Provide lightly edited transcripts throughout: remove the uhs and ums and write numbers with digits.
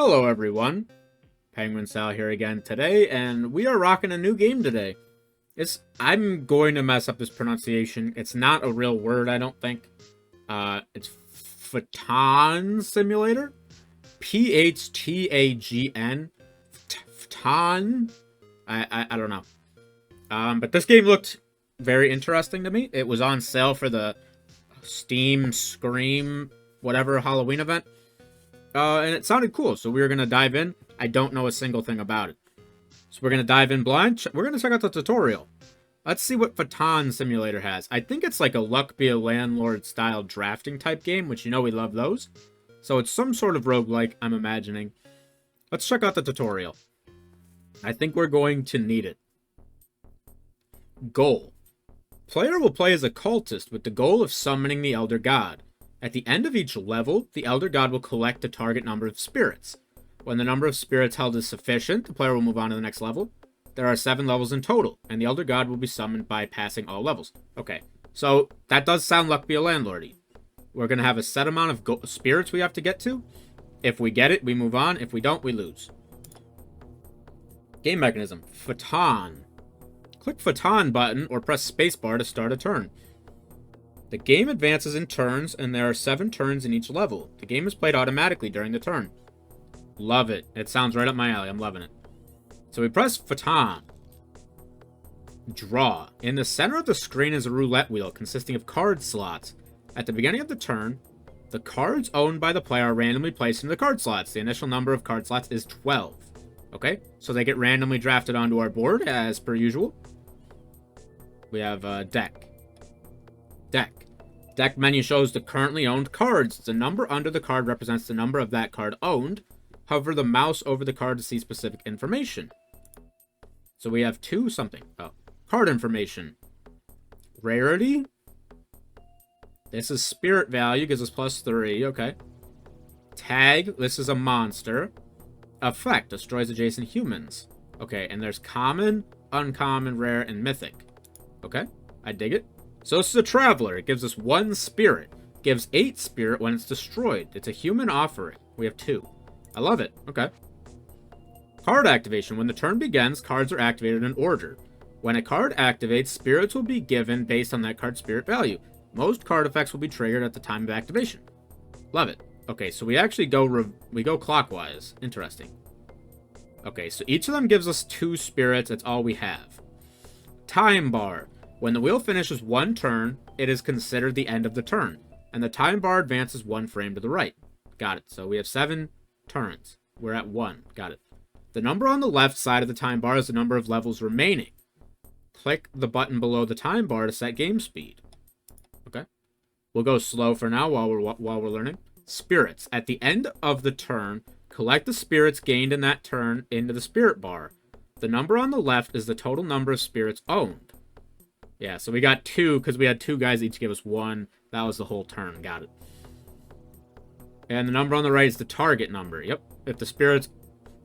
Hello everyone, PenguinSal here again today, and we are rocking a new game today. I'm going to mess up this pronunciation. It's not a real word, I don't think. It's Fhtagn Simulator? P-H-T-A-G-N? Fhtagn? I don't know. But this game looked very interesting to me. It was on sale for the Steam Scream whatever Halloween event. And it sounded cool, so we were going to dive in. I don't know a single thing about it. So we're going to dive in blind. We're going to check out the tutorial. Let's see what Fhtagn Simulator has. I think it's like a Luck Be a Landlord style drafting type game, which you know we love those. So it's some sort of roguelike, I'm imagining. Let's check out the tutorial. I think we're going to need it. Goal. Player will play as a cultist with the goal of summoning the Elder God. At the end of each level, the Elder God will collect a target number of spirits. When the number of spirits held is sufficient, the player will move on to the next level. There are 7 levels in total, and the Elder God will be summoned by passing all levels. Okay, so that does sound Luck Be a Landlord-y. We're going to have a set amount of spirits we have to get to. If we get it, we move on. If we don't, we lose. Game mechanism. Fhtagn. Click Fhtagn button or press spacebar to start a turn. The game advances in turns, and there are 7 turns in each level. The game is played automatically during the turn. Love it. It sounds right up my alley. I'm loving it. So we press Fhtagn. Draw. In the center of the screen is a roulette wheel consisting of card slots. At the beginning of the turn, the cards owned by the player are randomly placed into the card slots. The initial number of card slots is 12. Okay? So they get randomly drafted onto our board, as per usual. We have a deck. Deck menu shows the currently owned cards. The number under the card represents the number of that card owned. Hover the mouse over the card to see specific information. So we have card information. Rarity. This is spirit value, gives us +3, okay. Tag, this is a monster. Effect, destroys adjacent humans. Okay, and there's common, uncommon, rare, and mythic. Okay, I dig it. So this is a traveler. It gives us 1 spirit. Gives 8 spirit when it's destroyed. It's a human offering. We have 2. I love it. Okay. Card activation. When the turn begins, cards are activated in order. When a card activates, spirits will be given based on that card's spirit value. Most card effects will be triggered at the time of activation. Love it. Okay, so we actually go clockwise. Interesting. Okay, so each of them gives us 2 spirits. That's all we have. Time bar. When the wheel finishes 1 turn, it is considered the end of the turn, and the time bar advances 1 frame to the right. Got it. So we have 7 turns. We're at 1. Got it. The number on the left side of the time bar is the number of levels remaining. Click the button below the time bar to set game speed. Okay. We'll go slow for now while we're learning. Spirits. At the end of the turn, collect the spirits gained in that turn into the spirit bar. The number on the left is the total number of spirits owned. Yeah, so we got 2 because we had 2 guys each give us 1. That was the whole turn. Got it. And the number on the right is the target number. Yep. If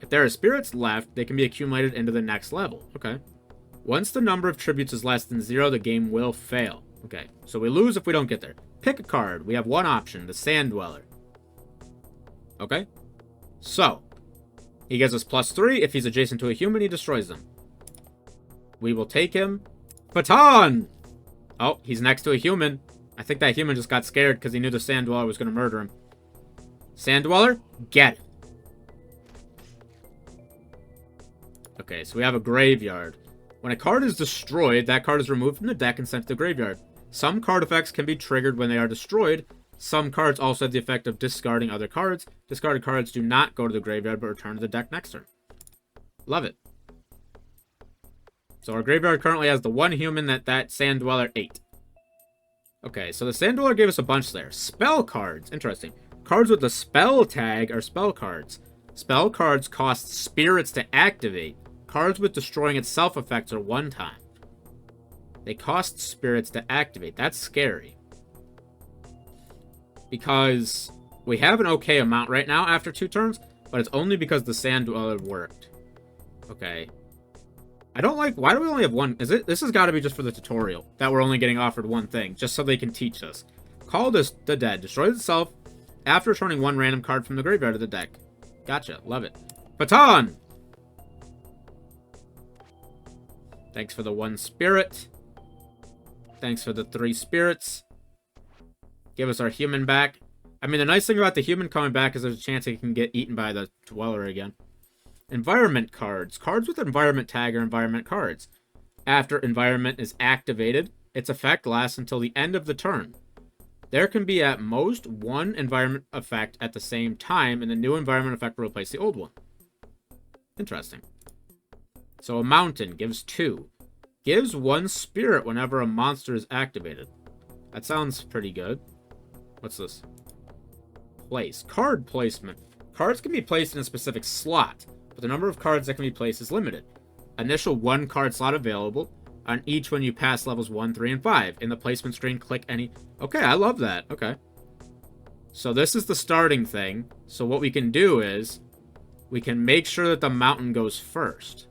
there are spirits left, they can be accumulated into the next level. Okay. Once the number of tributes is less than 0, the game will fail. Okay. So we lose if we don't get there. Pick a card. We have 1 option, the Sand Dweller. Okay. So, he gives us +3. If he's adjacent to a human, he destroys them. We will take him. Fhtagn! Oh, he's next to a human. I think that human just got scared because he knew the Sand Dweller was going to murder him. Sand Dweller, get it. Okay, so we have a graveyard. When a card is destroyed, that card is removed from the deck and sent to the graveyard. Some card effects can be triggered when they are destroyed. Some cards also have the effect of discarding other cards. Discarded cards do not go to the graveyard but return to the deck next turn. Love it. So our graveyard currently has the 1 human that Sand Dweller ate. Okay, so the Sand Dweller gave us a bunch there. Spell cards. Interesting. Cards with the spell tag are spell cards. Spell cards cost spirits to activate. Cards with destroying itself effects are 1 time. They cost spirits to activate. That's scary. Because we have an okay amount right now after 2 turns, but it's only because the Sand Dweller worked. Okay. I don't like... Why do we only have 1? This has got to be just for the tutorial. That we're only getting offered 1 thing. Just so they can teach us. Call the dead. Destroys itself after returning 1 random card from the graveyard of the deck. Gotcha. Love it. Baton! Thanks for the 1 spirit. Thanks for the 3 spirits. Give us our human back. I mean, the nice thing about the human coming back is there's a chance it can get eaten by the dweller again. Environment cards. Cards with environment tag are environment cards. After environment is activated, its effect lasts until the end of the turn. There can be at most 1 environment effect at the same time, and the new environment effect will replace the old one. Interesting. So a mountain gives 2. Gives 1 spirit whenever a monster is activated. That sounds pretty good. What's this? Place. Card placement. Cards can be placed in a specific slot, but the number of cards that can be placed is limited. Initial 1 card slot available on each when you pass levels 1, 3, and 5. In the placement screen, click any... Okay, I love that. Okay. So this is the starting thing. So what we can do is we can make sure that the mountain goes first.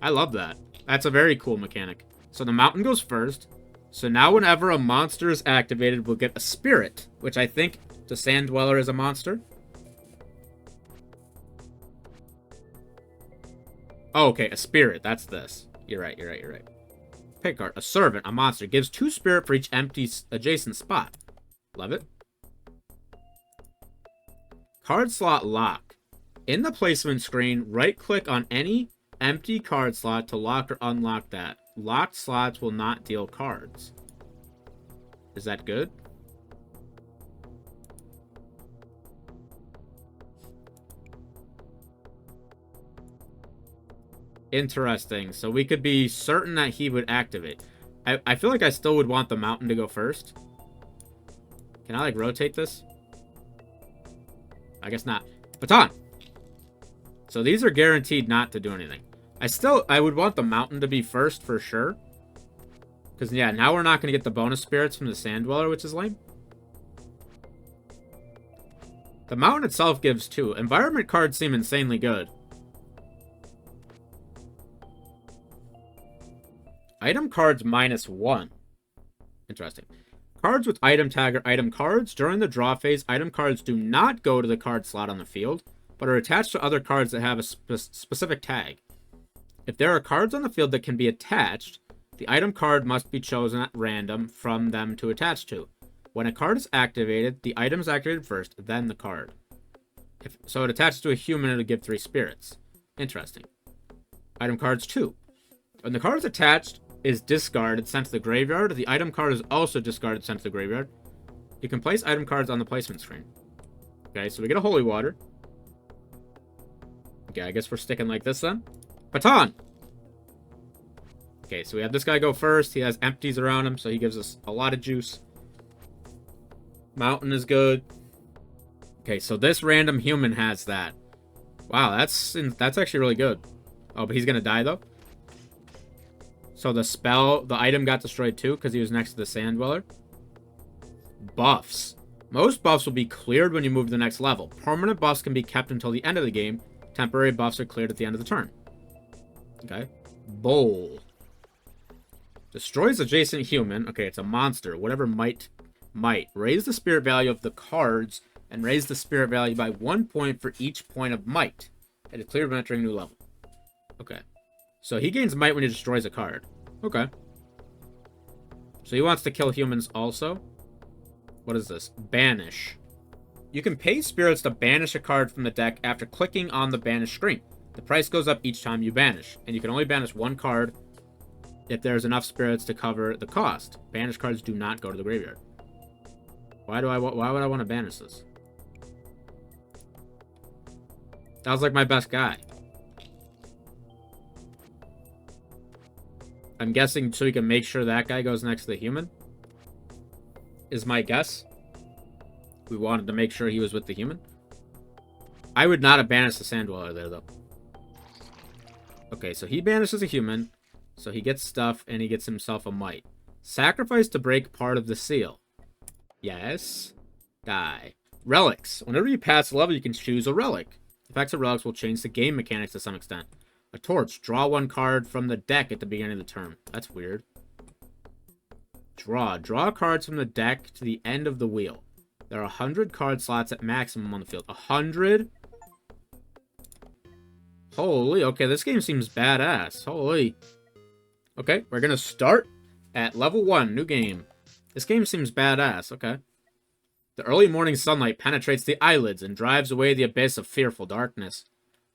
I love that. That's a very cool mechanic. So the mountain goes first. So now whenever a monster is activated, we'll get a spirit, which I think the Sand Dweller is a monster. Oh, okay, a spirit. That's this. You're right. Pick card. A servant, a monster. Gives 2 spirit for each empty adjacent spot. Love it. Card slot lock. In the placement screen, right-click on any empty card slot to lock or unlock that. Locked slots will not deal cards. Is that good? Interesting. So we could be certain that he would activate. I feel like I still would want the mountain to go first. Can I, like, rotate this? I guess not. Baton! So these are guaranteed not to do anything. I would want the mountain to be first for sure. Because, yeah, now we're not going to get the bonus spirits from the Sand Dweller, which is lame. The mountain itself gives 2. Environment cards seem insanely good. Item cards -1. Interesting. Cards with item tag or item cards. During the draw phase, item cards do not go to the card slot on the field, but are attached to other cards that have a specific tag. If there are cards on the field that can be attached, the item card must be chosen at random from them to attach to. When a card is activated, the item is activated first, then the card. So it attaches to a human, it'll give 3 spirits. Interesting. Item cards 2. When the card is attached, is discarded, sent to the graveyard. The item card is also discarded, sent to the graveyard. You can place item cards on the placement screen. Okay, so we get a holy water. Okay, I guess we're sticking like this then. Baton! Okay, so we have this guy go first. He has empties around him, so he gives us a lot of juice. Mountain is good. Okay, so this random human has that. Wow, that's actually really good. Oh, but he's gonna die though. So the item got destroyed too because he was next to the Sand Dweller. Buffs. Most buffs will be cleared when you move to the next level. Permanent buffs can be kept until the end of the game. Temporary buffs are cleared at the end of the turn. Okay. Bowl. Destroys adjacent human. Okay, it's a monster. Whatever might. Raise the spirit value of the cards and raise the spirit value by 1 point for each point of might. It is cleared when entering a new level. Okay. So he gains might when he destroys a card. Okay. So he wants to kill humans also. What is this? Banish. You can pay spirits to banish a card from the deck after clicking on the banish screen. The price goes up each time you banish, and you can only banish 1 card if there's enough spirits to cover the cost. Banished cards do not go to the graveyard. Why would I want to banish this? That was like my best guy. I'm guessing so we can make sure that guy goes next to the human. Is my guess. We wanted to make sure he was with the human. I would not have banished the Sand Dweller there, though. Okay, so he banishes a human. So he gets stuff, and he gets himself a might. Sacrifice to break part of the seal. Yes. Die. Relics. Whenever you pass a level, you can choose a relic. Effects of relics will change the game mechanics to some extent. A torch. Draw 1 card from the deck at the beginning of the turn. That's weird. Draw. Draw cards from the deck to the end of the wheel. There are 100 card slots at maximum on the field. 100? Holy, okay, this game seems badass. Holy. Okay, we're gonna start at level 1, new game. This game seems badass, okay. The early morning sunlight penetrates the eyelids and drives away the abyss of fearful darkness.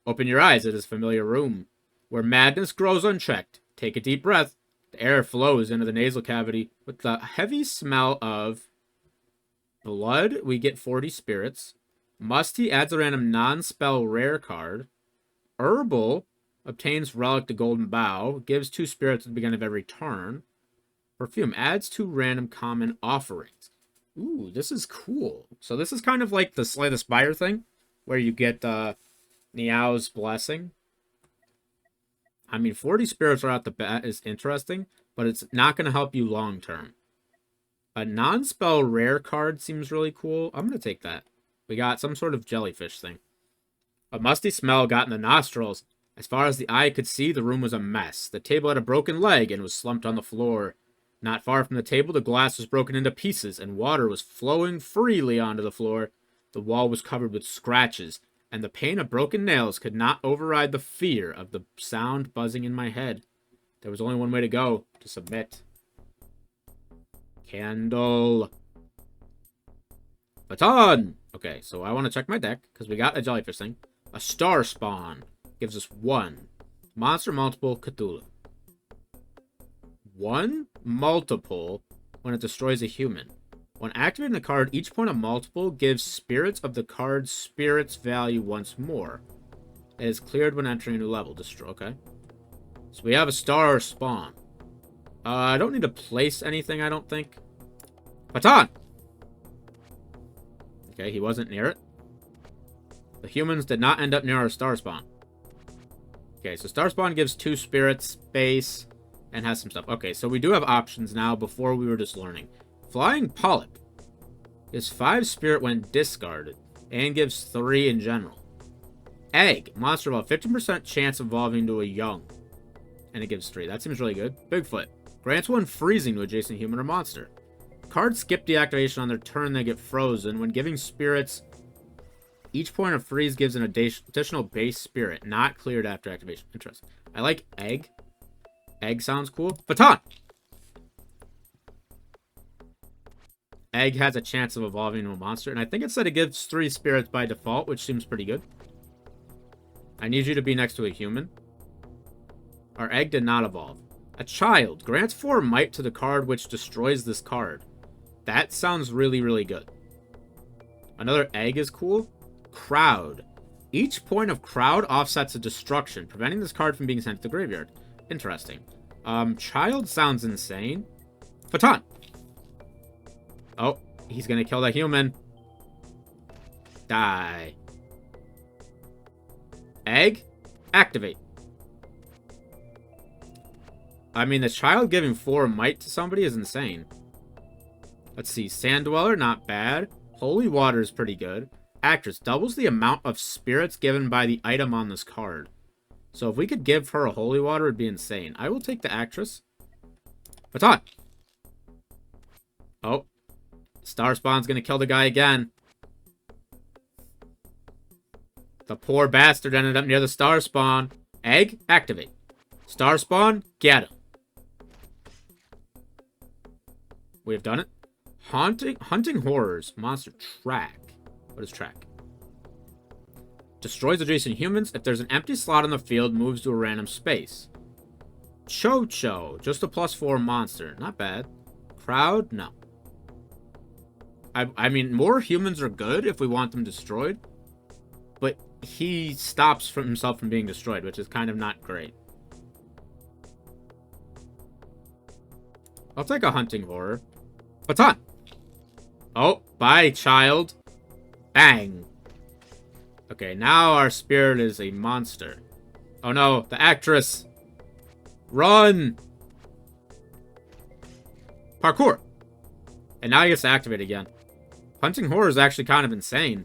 Open your eyes, it is a familiar room, where madness grows unchecked. Take a deep breath. The air flows into the nasal cavity with the heavy smell of blood. We get 40 spirits. Musty adds a random non-spell rare card. Herbal obtains relic the golden bough. Gives 2 spirits at the beginning of every turn. Perfume adds 2 random common offerings. Ooh, this is cool. So this is kind of like the Slay the Spire thing, where you get Niao's Blessing. I mean, 40 spirits right off the bat is interesting, but it's not going to help you long term. A non-spell rare card seems really cool. I'm going to take that. We got some sort of jellyfish thing. A musty smell got in the nostrils. As far as the eye could see, the room was a mess. The table had a broken leg and was slumped on the floor. Not far from the table, the glass was broken into pieces, and water was flowing freely onto the floor. The wall was covered with scratches, and the pain of broken nails could not override the fear of the sound buzzing in my head. There was only one way to go, to submit. Candle. Baton! Okay, so I want to check my deck, because we got a jellyfish thing. A star spawn gives us 1. Monster multiple, Cthulhu. 1 multiple when it destroys a human. When activating the card, each point of multiple gives spirits of the card's spirit's value once more. It is cleared when entering a new level. Destroy. Okay. So we have a star spawn. I don't need to place anything, I don't think. Baton! Okay, he wasn't near it. The humans did not end up near our star spawn. Okay, so star spawn gives 2 spirits, base, and has some stuff. Okay, so we do have options now. Before we were just learning. Flying Polyp gives 5 spirit when discarded, and gives 3 in general. Egg, monster of a 15% chance of evolving to a young, and it gives 3. That seems really good. Bigfoot grants 1 freezing to adjacent human or monster. Cards skip deactivation on their turn, they get frozen. When giving spirits, each point of freeze gives an additional base spirit, not cleared after activation. Interesting. I like egg. Egg sounds cool. Baton! Egg has a chance of evolving into a monster, and I think it said it gives 3 spirits by default, which seems pretty good. I need you to be next to a human. Our egg did not evolve. A child grants 4 might to the card which destroys this card. That sounds really, really good. Another egg is cool. Crowd. Each point of crowd offsets a destruction, preventing this card from being sent to the graveyard. Interesting. Child sounds insane. Baton! Oh, he's gonna kill the human. Die. Egg? Activate. I mean, the child giving 4 might to somebody is insane. Let's see. Sand Dweller, not bad. Holy Water is pretty good. Actress doubles the amount of spirits given by the item on this card. So if we could give her a Holy Water, it would be insane. I will take the Actress. Baton! Oh. Star Spawn's gonna kill the guy again. The poor bastard ended up near the Star Spawn. Egg, activate. Star Spawn, get him. We have done it. Hunting Horrors. Monster Track. What is Track? Destroys adjacent humans. If there's an empty slot on the field, moves to a random space. Cho-Cho. Just a +4 monster. Not bad. Crowd? No. I mean, more humans are good if we want them destroyed. But he stops himself from being destroyed, which is kind of not great. I'll take a Hunting Horror. Baton! Oh, bye, child. Bang. Okay, now our spirit is a monster. Oh no, the Actress. Run! Parkour. And now he gets to activate again. Hunting Horror is actually kind of insane.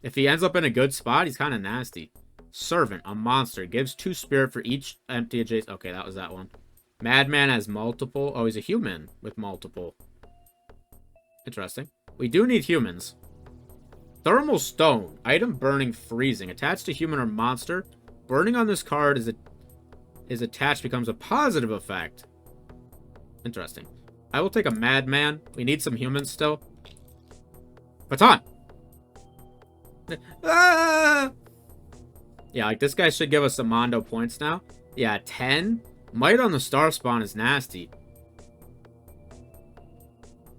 If he ends up in a good spot, he's kind of nasty. Servant, a monster. Gives 2 spirit for each empty adjacent... Okay, that was that one. Madman has multiple. Oh, he's a human with multiple. Interesting. We do need humans. Thermal stone. Item burning freezing. Attached to human or monster. Burning on this card is attached becomes a positive effect. Interesting. I will take a madman. We need some humans still. Baton! Ah! Yeah, like this guy should give us some Mondo points now. Yeah, 10. Might on the star spawn is nasty.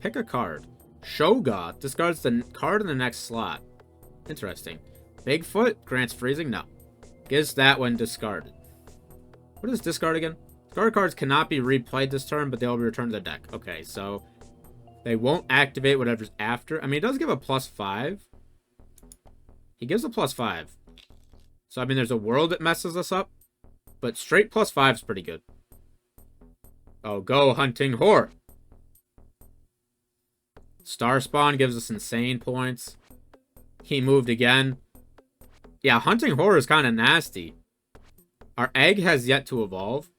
Pick a card. Shogoth discards the card in the next slot. Interesting. Bigfoot grants freezing? No. Gives that one discarded. What is discard again? Discard cards cannot be replayed this turn, but they'll be returned to the deck. Okay, so they won't activate whatever's after. I mean, it does give a +5. He gives a +5. So, I mean, there's a world that messes us up. But straight +5 is pretty good. Oh, go hunting whore. Star spawn gives us insane points. He moved again. Yeah, hunting whore is kind of nasty. Our egg has yet to evolve.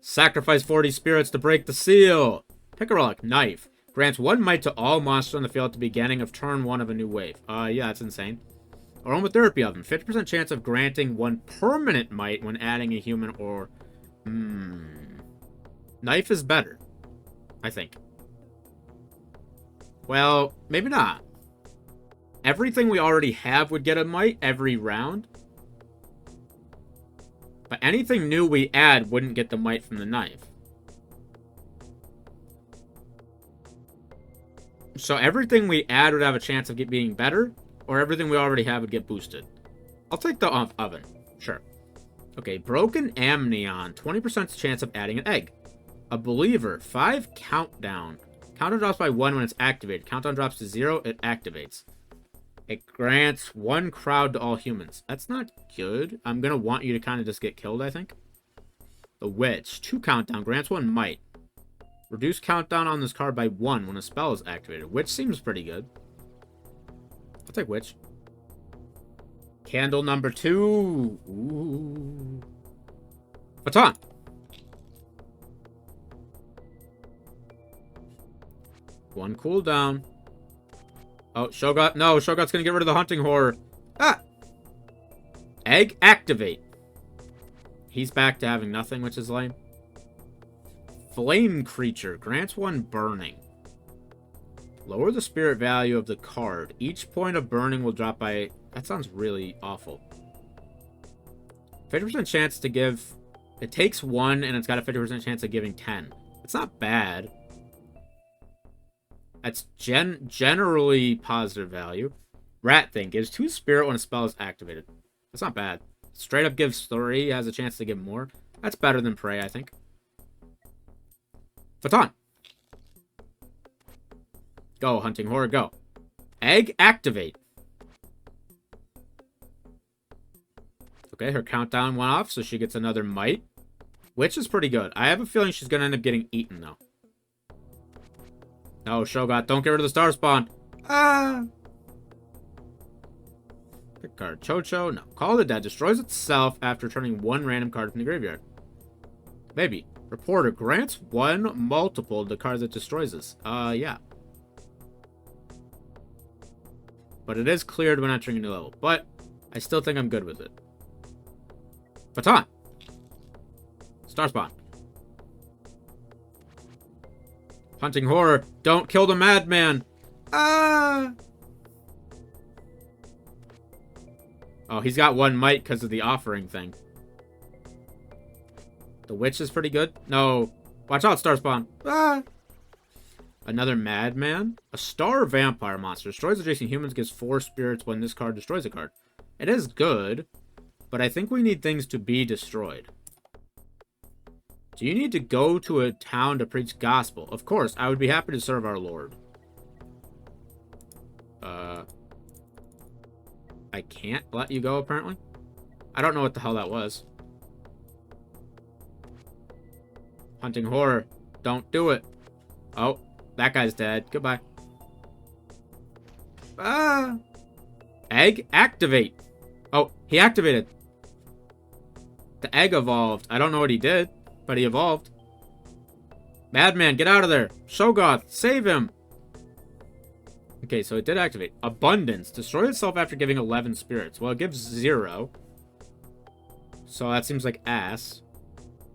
Sacrifice 40 spirits to break the seal. Pick a relic. Knife. Grants 1 might to all monsters on the field at the beginning of turn 1 of a new wave. Yeah, that's insane. Aromatherapy oven. 50% chance of granting 1 permanent might when adding a human or... Knife is better. I think. Well, maybe not. Everything we already have would get a might every round. But anything new we add wouldn't get the might from the knife. So everything we add would have a chance of being better, or everything we already have would get boosted. I'll take the oven. Sure. Okay, broken amnion. 20% chance of adding an egg. A believer. 5 countdown. Countdown drops by 1 when it's activated. Countdown drops to 0, it activates. It grants 1 crowd to all humans. That's not good. I'm going to want you to kind of just get killed, I think. The Witch. 2 countdown. Grants 1 might. Reduce countdown on this card by 1 when a spell is activated. Witch seems pretty good. I'll take Witch. Candle number 2. Ooh. Baton. One cooldown. Oh, Shogoth. No, Shogoth's gonna get rid of the hunting horror. Ah! Egg activate. He's back to having nothing, which is lame. Flame creature. Grants 1 burning. Lower the spirit value of the card. Each point of burning will drop by... That sounds really awful. 50% chance to give... It takes 1, and it's got a 50% chance of giving 10. It's not bad. That's generally positive value. Rat Thing gives 2 spirit when a spell is activated. That's not bad. Straight up gives 3, has a chance to give more. That's better than Prey, I think. Phaton. Go, hunting horror, go. Egg activate. Okay, her countdown went off, so she gets another might. Which is pretty good. I have a feeling she's going to end up getting eaten, though. No, Shogoth, don't get rid of the star spawn. Ah! Pick card. Chocho, no. Call of the Dead destroys itself after turning 1 random card from the graveyard. Maybe. Reporter grants 1 multiple to the card that destroys this. Yeah. But it is cleared when entering a new level. But I still think I'm good with it. Baton. Star spawn. Hunting horror. Don't kill the madman. Ah! Oh, he's got 1 might because of the offering thing. The witch is pretty good. No. Watch out, star spawn. Ah! Another madman. A star vampire monster. Destroys adjacent humans. Gives 4 spirits when this card destroys a card. It is good. But I think we need things to be destroyed. Do you need to go to a town to preach gospel? Of course, I would be happy to serve our Lord. I can't let you go, apparently. I don't know what the hell that was. Hunting horror. Don't do it. Oh, that guy's dead. Goodbye. Ah! Egg activate. Oh, he activated. The egg evolved. I don't know what he did. But he evolved. Madman, get out of there. Shogoth, save him. Okay, so it did activate. Abundance. Destroy itself after giving 11 spirits. Well, it gives 0. So that seems like ass.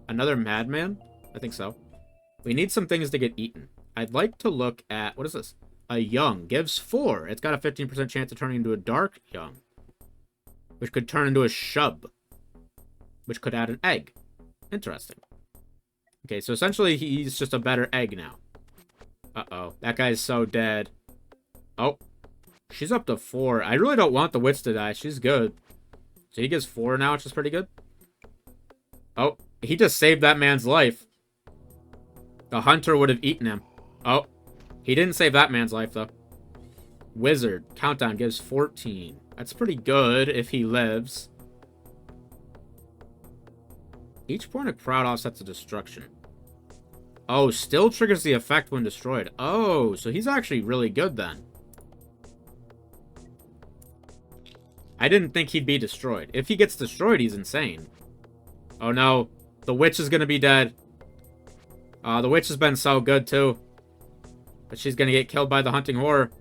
Another madman? I think so. We need some things to get eaten. I'd like to look at... What is this? A young. Gives 4. It's got a 15% chance of turning into a dark young. Which could turn into a shub. Which could add an egg. Interesting. Okay, so essentially he's just a better egg now. Uh-oh. That guy's so dead. Oh. She's up to 4. I really don't want the witch to die. She's good. So he gets 4 now, which is pretty good. Oh. He just saved that man's life. The hunter would have eaten him. Oh. He didn't save that man's life, though. Wizard. Countdown gives 14. That's pretty good if he lives. Each point of crowd offsets a destruction. Oh, still triggers the effect when destroyed. Oh, so he's actually really good then. I didn't think he'd be destroyed. If he gets destroyed, he's insane. Oh no, the witch is gonna be dead. The witch has been so good too. But she's gonna get killed by the hunting horror.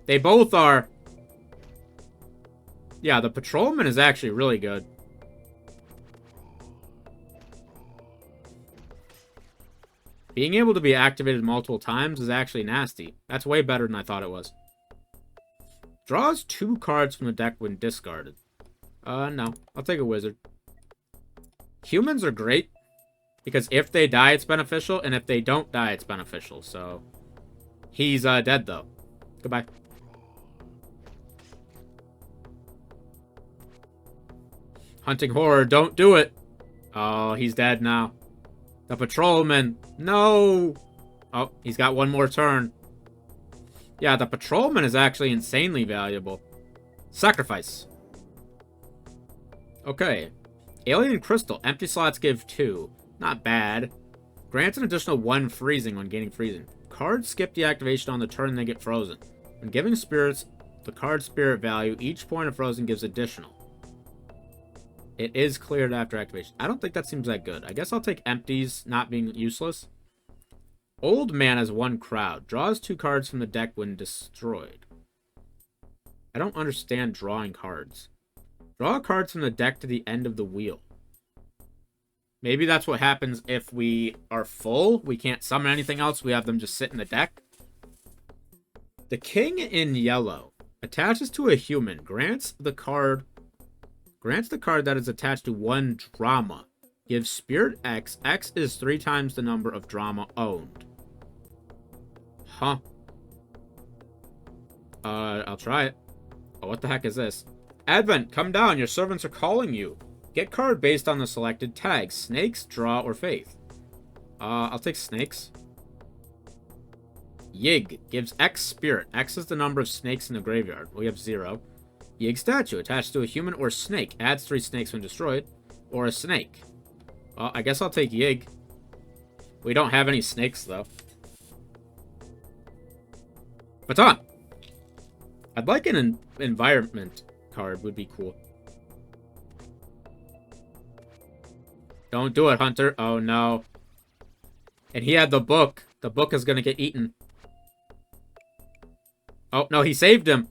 They both are. Yeah, the patrolman is actually really good. Being able to be activated multiple times is actually nasty. That's way better than I thought it was. Draws 2 cards from the deck when discarded. No. I'll take a wizard. Humans are great. Because if they die, it's beneficial. And if they don't die, it's beneficial. So, he's dead, though. Goodbye. Hunting horror, don't do it. Oh, he's dead now. The patrolman. No. Oh, he's got one more turn. Yeah, the patrolman is actually insanely valuable. Sacrifice. Okay. Alien crystal. Empty slots give 2. Not bad. Grants an additional 1 freezing when gaining freezing. Cards skip the activation on the turn they get frozen. When giving spirits the card spirit value, each point of frozen gives additional. It is cleared after activation. I don't think that seems that good. I guess I'll take empties not being useless. Old man has 1 crowd. Draws 2 cards from the deck when destroyed. I don't understand drawing cards. Draw cards from the deck to the end of the wheel. Maybe that's what happens if we are full. We can't summon anything else. We have them just sit in the deck. The king in yellow attaches to a human. Grants the card that is attached to 1 drama. Gives spirit X. X is 3 times the number of drama owned. Huh. I'll try it. Oh, what the heck is this? Advent, come down. Your servants are calling you. Get card based on the selected tag. Snakes, draw, or faith. I'll take snakes. Yig gives X spirit. X is the number of snakes in the graveyard. We have 0. Yig statue attached to a human or snake. Adds 3 snakes when destroyed. Or a snake. Well, I guess I'll take Yig. We don't have any snakes, though. Baton! I'd like an environment card. Would be cool. Don't do it, Hunter. Oh, no. And he had the book. The book is going to get eaten. Oh, no, he saved him.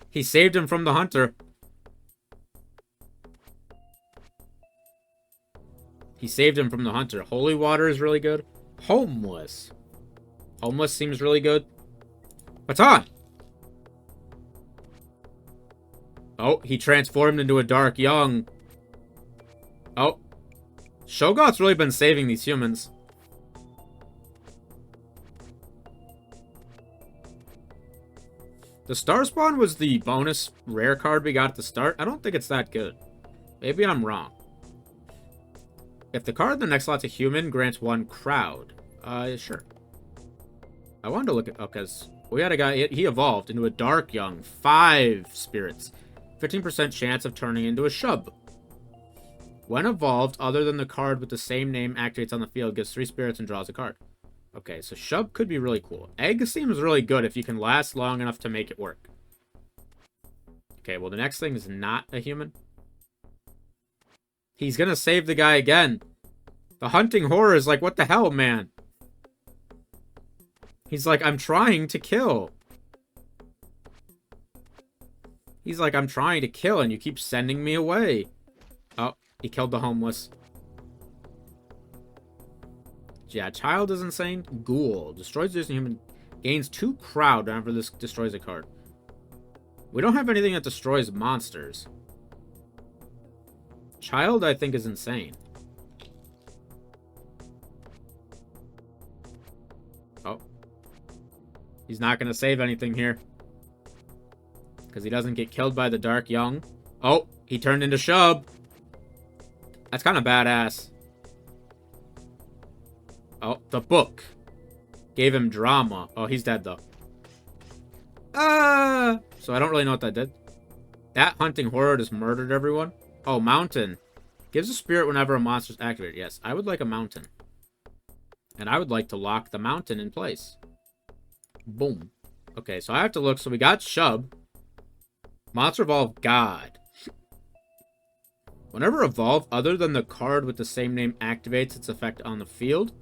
He saved him from the hunter. He saved him from the hunter. Holy water is really good. Homeless. Homeless seems really good. Baton! Oh, he transformed into a dark young. Oh. Shogat's really been saving these humans. The Star Spawn was the bonus rare card we got at the start. I don't think it's that good. Maybe I'm wrong. If the card in the next slot's a human, grants 1 crowd. Sure. I wanted to look at... Oh, because we had a guy... He evolved into a dark young. 5 spirits. 15% chance of turning into a shub. When evolved, other than the card with the same name activates on the field, gives 3 spirits and draws a card. Okay, so shub could be really cool. Egg seems really good if you can last long enough to make it work. Okay, well, the next thing is not a human. He's gonna save the guy again. The hunting horror is like, what the hell, man? He's like, I'm trying to kill. He's like, I'm trying to kill and you keep sending me away. Oh, he killed the homeless. Yeah, child is insane. Ghoul. Destroys this human. Gains 2 crowd whenever this destroys a card. We don't have anything that destroys monsters. Child, I think, is insane. Oh. He's not going to save anything here. Because he doesn't get killed by the Dark Young. Oh, he turned into Shub. That's kind of badass. Oh, the book. Gave him drama. Oh, he's dead, though. Ah! So I don't really know what that did. That hunting horror just murdered everyone. Oh, mountain. Gives a spirit whenever a monster is activated. Yes, I would like a mountain. And I would like to lock the mountain in place. Boom. Okay, so I have to look. So we got Shub. Monster Evolve God. Whenever Evolve, other than the card with the same name activates its effect on the field,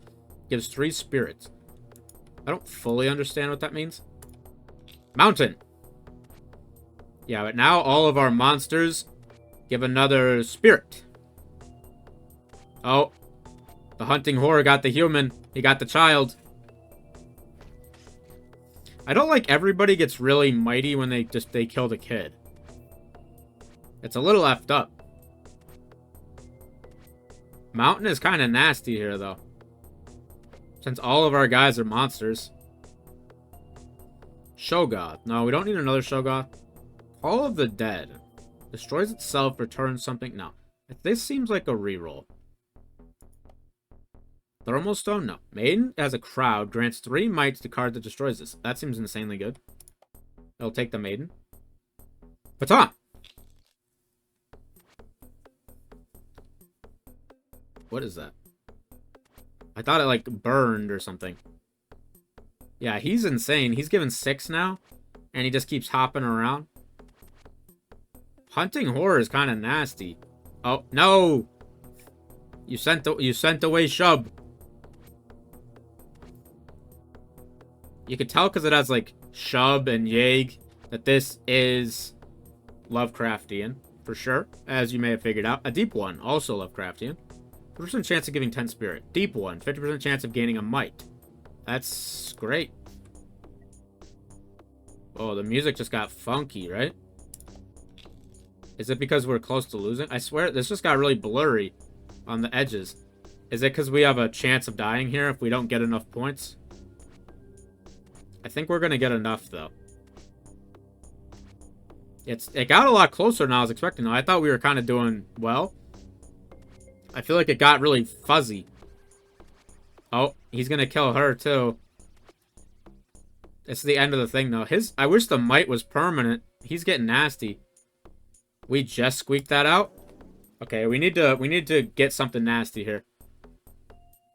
gives 3 spirits. I don't fully understand what that means. Mountain. Yeah, but now all of our monsters give another spirit. Oh. The hunting horror got the human. He got the child. I don't like everybody gets really mighty when they kill the kid. It's a little effed up. Mountain is kind of nasty here, though. Since all of our guys are monsters. Shogoth. No, we don't need another Shogoth. Call of the Dead. Destroys itself, returns something. No. This seems like a reroll. Thermalstone? No. Maiden has a crowd. Grants 3 might to card that destroys this. That seems insanely good. It'll take the Maiden. Baton! What is that? I thought it, like, burned or something. Yeah, he's insane. He's given 6 now. And he just keeps hopping around. Hunting horror is kind of nasty. Oh, no! You sent away Shub. You can tell because it has, like, Shub and Yeg that this is Lovecraftian, for sure. As you may have figured out. A deep one, also Lovecraftian. 50% chance of giving 10 spirit. Deep one, 50% chance of gaining a might. That's great. Oh, the music just got funky, right? Is it because we're close to losing? I swear, this just got really blurry on the edges. Is it because we have a chance of dying here if we don't get enough points? I think we're going to get enough, though. It got a lot closer than I was expecting, though. I thought we were kind of doing well. I feel like it got really fuzzy. Oh, he's going to kill her, too. It's the end of the thing, though. I wish the might was permanent. He's getting nasty. We just squeaked that out? Okay, we need to get something nasty here.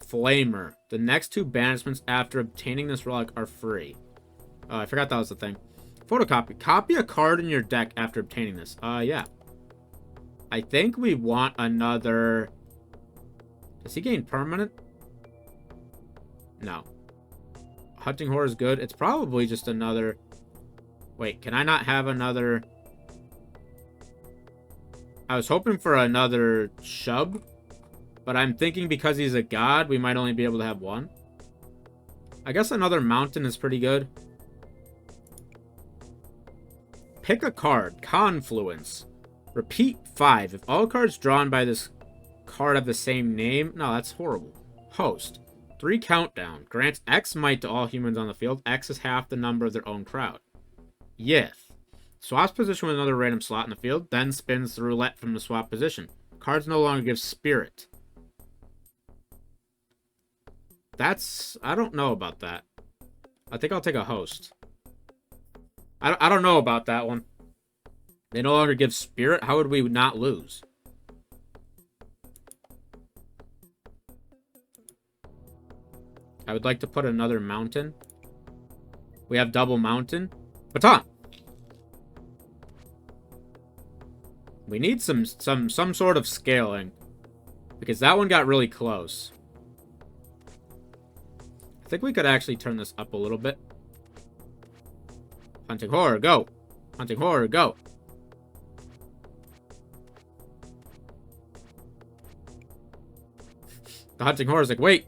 Flamer. The next 2 banishments after obtaining this relic are free. Oh, I forgot that was the thing. Photocopy. Copy a card in your deck after obtaining this. Yeah. I think we want another... Does he gain permanent? No. Hunting horror is good. It's probably just another... Wait, can I not have another... I was hoping for another Shub, but I'm thinking because he's a god, we might only be able to have 1. I guess another mountain is pretty good. Pick a card. Confluence. Repeat 5. If all cards drawn by this card have the same name... No, that's horrible. Host. 3 countdown. Grants X might to all humans on the field. X is half the number of their own crowd. Yith. Swaps position with another random slot in the field, then spins the roulette from the swap position. Cards no longer give spirit. That's... I don't know about that. I think I'll take a host. I don't know about that one. They no longer give spirit? How would we not lose? I would like to put another mountain. We have double mountain. Baton! We need some sort of scaling. Because that one got really close. I think we could actually turn this up a little bit. Hunting horror, go! Hunting horror, go! The hunting horror is like, wait.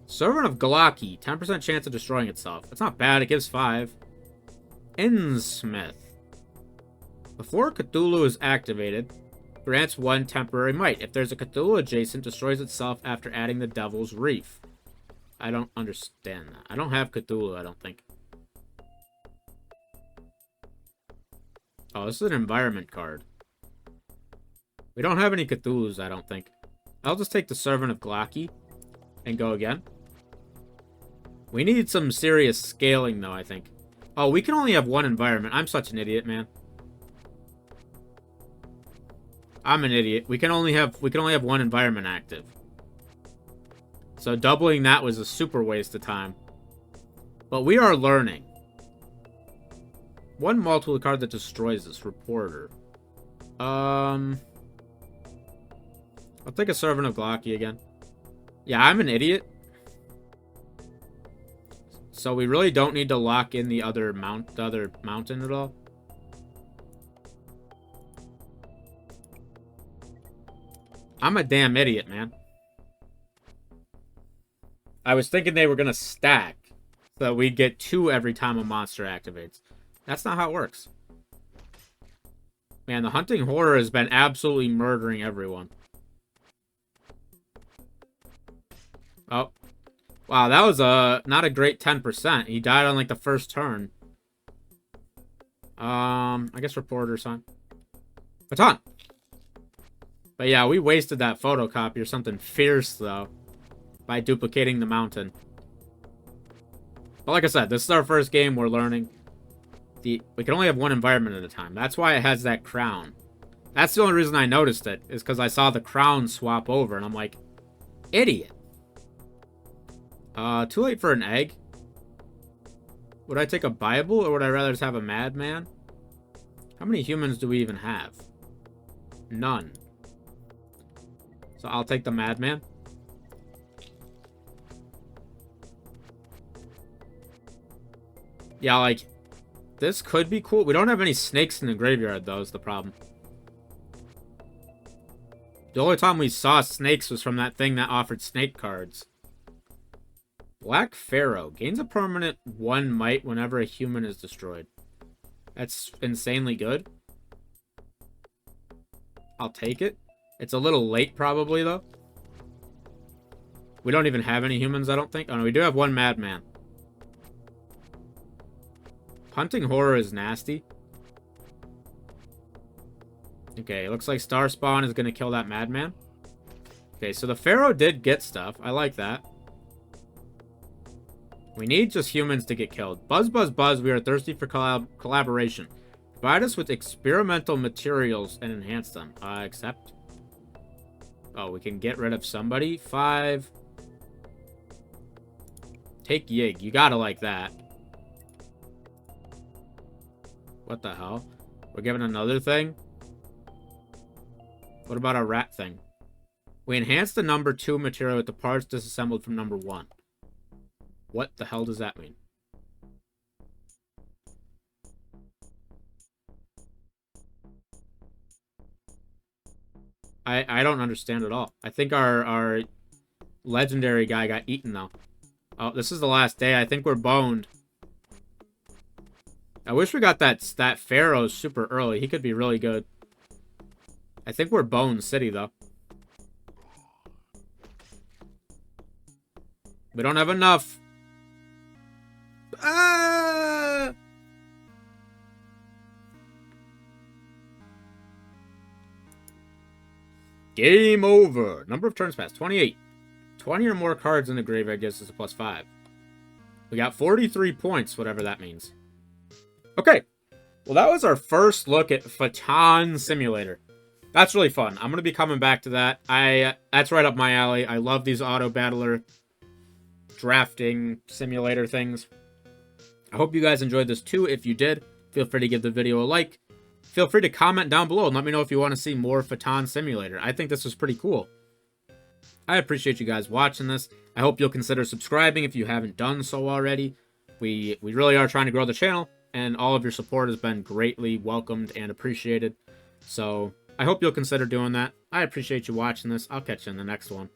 Servant of Galaki, 10% chance of destroying itself. That's not bad, it gives 5. Innsmith. Before Cthulhu is activated, grants 1 temporary might. If there's a Cthulhu adjacent, destroys itself after adding the Devil's Reef. I don't understand that. I don't have Cthulhu, I don't think. Oh, this is an environment card. We don't have any Cthulhus, I don't think. I'll just take the Servant of Galaki and go again. We need some serious scaling, though, I think. Oh, we can only have 1 environment. I'm such an idiot, man. I'm an idiot. We can only have 1 environment active. So doubling that was a super waste of time. But we are learning. 1 multiple card that destroys this. Reporter. I'll take a Servant of Galaki again. Yeah, I'm an idiot. So we really don't need to lock in the other mountain at all. I'm a damn idiot, man. I was thinking they were gonna stack so that we'd get 2 every time a monster activates. That's not how it works. Man, the hunting horror has been absolutely murdering everyone. Oh. Wow, that was not a great 10%. He died on like the first turn. I guess reporter son. Baton. But yeah, we wasted that photocopy or something fierce though by duplicating the mountain. But like I said, this is our first game. We're learning. We can only have 1 environment at a time. That's why it has that crown. That's the only reason I noticed it, is because I saw the crown swap over, and I'm like, idiot. Too late for an egg. Would I take a Bible, or would I rather just have a madman? How many humans do we even have? None. So I'll take the madman. Yeah, like, this could be cool. We don't have any snakes in the graveyard, though, is the problem. The only time we saw snakes was from that thing that offered snake cards. Black Pharaoh. Gains a permanent 1 might whenever a human is destroyed. That's insanely good. I'll take it. It's a little late, probably, though. We don't even have any humans, I don't think. Oh, no, we do have 1 madman. Hunting horror is nasty. Okay, looks like Star Spawn is going to kill that madman. Okay, so the Pharaoh did get stuff. I like that. We need just humans to get killed. Buzz, buzz, buzz. We are thirsty for collaboration. Provide us with experimental materials and enhance them. Accept. Oh, we can get rid of somebody. 5. Take Yig. You gotta like that. What the hell? We're given another thing? What about our rat thing? We enhance the number 2 material with the parts disassembled from number 1. What the hell does that mean? I don't understand at all. I think our legendary guy got eaten, though. Oh, this is the last day. I think we're boned. I wish we got that Pharaoh super early. He could be really good. I think we're Bone City, though. We don't have enough. Ah! Game over. Number of turns passed, 28. 20 or more cards in the graveyard gives us a +5. We got 43 points, whatever that means. Okay. Well, that was our first look at Fhtagn Simulator. That's really fun. I'm going to be coming back to that. That's right up my alley. I love these auto-battler drafting simulator things. I hope you guys enjoyed this too. If you did, feel free to give the video a like. Feel free to comment down below and let me know if you want to see more Fhtagn Simulator. I think this was pretty cool. I appreciate you guys watching this. I hope you'll consider subscribing if you haven't done so already. We really are trying to grow the channel, and all of your support has been greatly welcomed and appreciated. So I hope you'll consider doing that. I appreciate you watching this. I'll catch you in the next one.